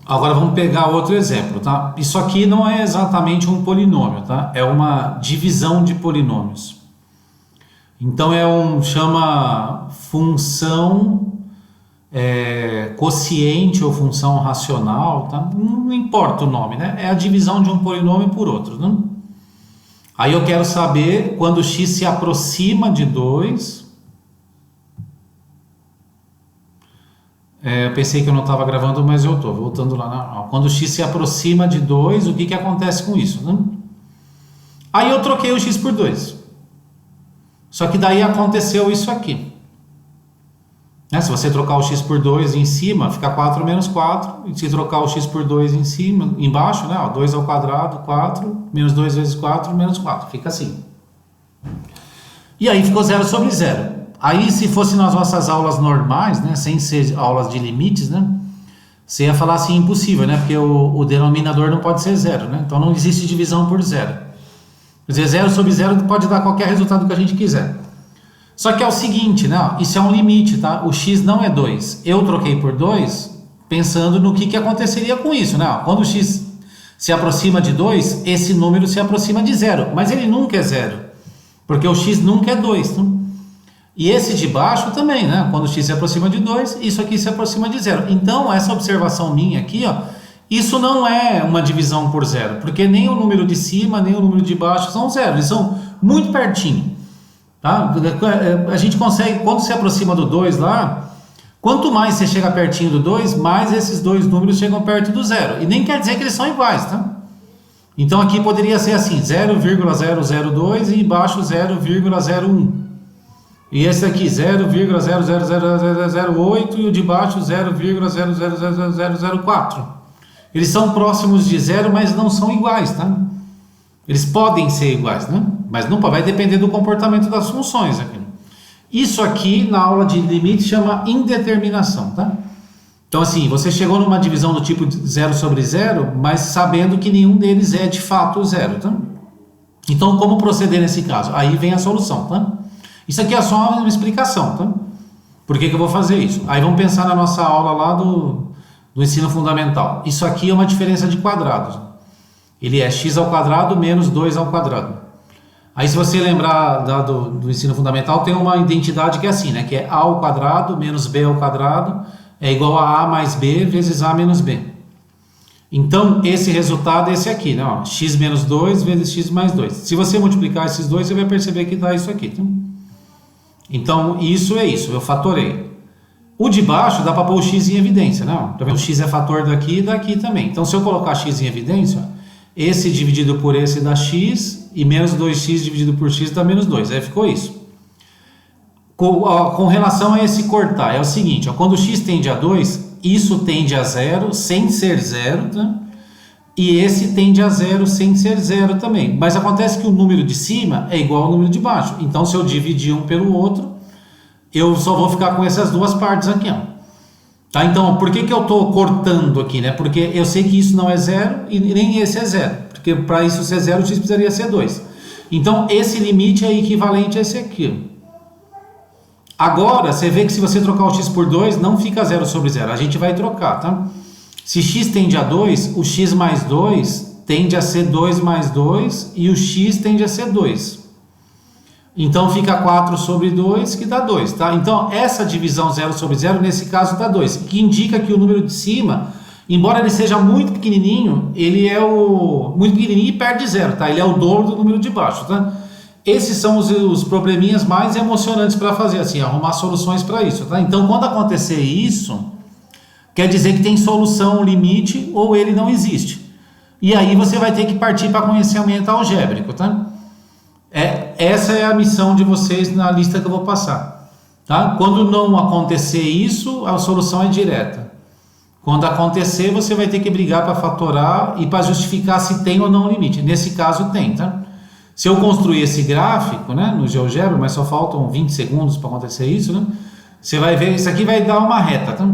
Agora vamos pegar outro exemplo, tá? Isso aqui não é exatamente um polinômio, tá? É uma divisão de polinômios. Então chama função quociente ou função racional, tá? Não importa o nome, né? É a divisão de um polinômio por outro, né? Aí eu quero saber quando x se aproxima de 2. Eu pensei que eu não estava gravando, mas eu estou voltando lá. Quando x se aproxima de 2, o que acontece com isso, né? Aí eu troquei o x por 2. Só que daí aconteceu isso aqui. Se você trocar o x por 2 em cima, fica 4 menos 4. E se trocar o x por 2 em cima, embaixo, 2 ao quadrado, 4. Menos 2 vezes 4, menos 4. Fica assim. E aí ficou 0 sobre 0. Aí, se fosse nas nossas aulas normais, né, sem ser aulas de limites, né, você ia falar assim, impossível, né, porque o denominador não pode ser 0, né, então não existe divisão por 0. Quer dizer, 0 sobre 0 pode dar qualquer resultado que a gente quiser. Só que é o seguinte, né, isso é um limite, tá, o x não é 2. Eu troquei por 2 pensando no que aconteceria com isso, né, quando o x se aproxima de 2, esse número se aproxima de 0, mas ele nunca é 0, porque o x nunca é 2, né? E esse de baixo também, né? Quando x se aproxima de 2, isso aqui se aproxima de 0. Então, essa observação minha aqui, isso não é uma divisão por 0, porque nem o número de cima, nem o número de baixo são 0, eles são muito pertinho. Tá? A gente consegue, quando se aproxima do 2 lá, quanto mais você chega pertinho do 2, mais esses dois números chegam perto do 0. E nem quer dizer que eles são iguais, tá? Então, aqui poderia ser assim, 0,002 e embaixo 0,01. E esse aqui 0,00008 e o de baixo 0,00004. Eles são próximos de 0, mas não são iguais, tá? Eles podem ser iguais, né? Mas não vai depender do comportamento das funções aqui. Isso aqui na aula de limite chama indeterminação, tá? Então assim, você chegou numa divisão do tipo 0 sobre 0, mas sabendo que nenhum deles é de fato 0, tá? Então como proceder nesse caso? Aí vem a solução, tá? Isso aqui é só uma explicação, tá? Por que eu vou fazer isso? Aí vamos pensar na nossa aula lá do ensino fundamental. Isso aqui é uma diferença de quadrados. Ele é x ao quadrado menos 2 ao quadrado. Aí se você lembrar do ensino fundamental, tem uma identidade que é assim, né? Que é a ao quadrado menos b ao quadrado é igual a a mais b vezes a menos b. Então, esse resultado é esse aqui, né? X menos 2 vezes x mais 2. Se você multiplicar esses dois, você vai perceber que dá isso aqui, tá? Então, isso é isso, eu fatorei. O de baixo dá para pôr o x em evidência, não? O x é fator daqui e daqui também. Então, se eu colocar x em evidência, esse dividido por esse dá x, e menos 2x dividido por x dá menos 2. Aí ficou isso. Com relação a esse cortar, é o seguinte, quando o x tende a 2, isso tende a 0 sem ser 0, tá? E esse tende a 0 sem ser 0 também. Mas acontece que o número de cima é igual ao número de baixo. Então, se eu dividir um pelo outro, eu só vou ficar com essas duas partes aqui, Tá? Então, por que eu estou cortando aqui, né? Porque eu sei que isso não é 0 e nem esse é 0. Porque para isso ser 0, o x precisaria ser 2. Então, esse limite é equivalente a esse aqui. Agora, você vê que se você trocar o x por 2, não fica 0 sobre 0. A gente vai trocar, tá? Se x tende a 2, o x mais 2 tende a ser 2 mais 2 e o x tende a ser 2. Então fica 4 sobre 2 que dá 2, tá? Então essa divisão 0 sobre 0 nesse caso dá 2, que indica que o número de cima, embora ele seja muito pequenininho, ele é muito pequenininho e perde 0, tá? Ele é o dobro do número de baixo, tá? Esses são os probleminhas mais emocionantes para fazer, assim, arrumar soluções para isso, tá? Então quando acontecer isso, quer dizer que tem solução limite ou ele não existe. E aí você vai ter que partir para conhecimento algébrico, tá? Essa é a missão de vocês na lista que eu vou passar, tá? Quando não acontecer isso, a solução é direta. Quando acontecer, você vai ter que brigar para fatorar e para justificar se tem ou não limite. Nesse caso tem, tá? Se eu construir esse gráfico, né, no GeoGebra, mas só faltam 20 segundos para acontecer isso, né? Você vai ver, isso aqui vai dar uma reta, tá?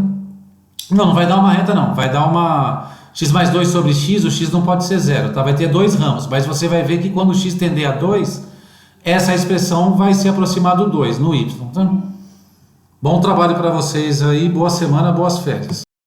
Não vai dar uma reta não, vai dar uma x mais 2 sobre x, o x não pode ser 0, tá? Vai ter dois ramos, mas você vai ver que quando o x tender a 2, essa expressão vai se aproximar do 2 no y, tá? Bom trabalho para vocês aí, boa semana, boas férias.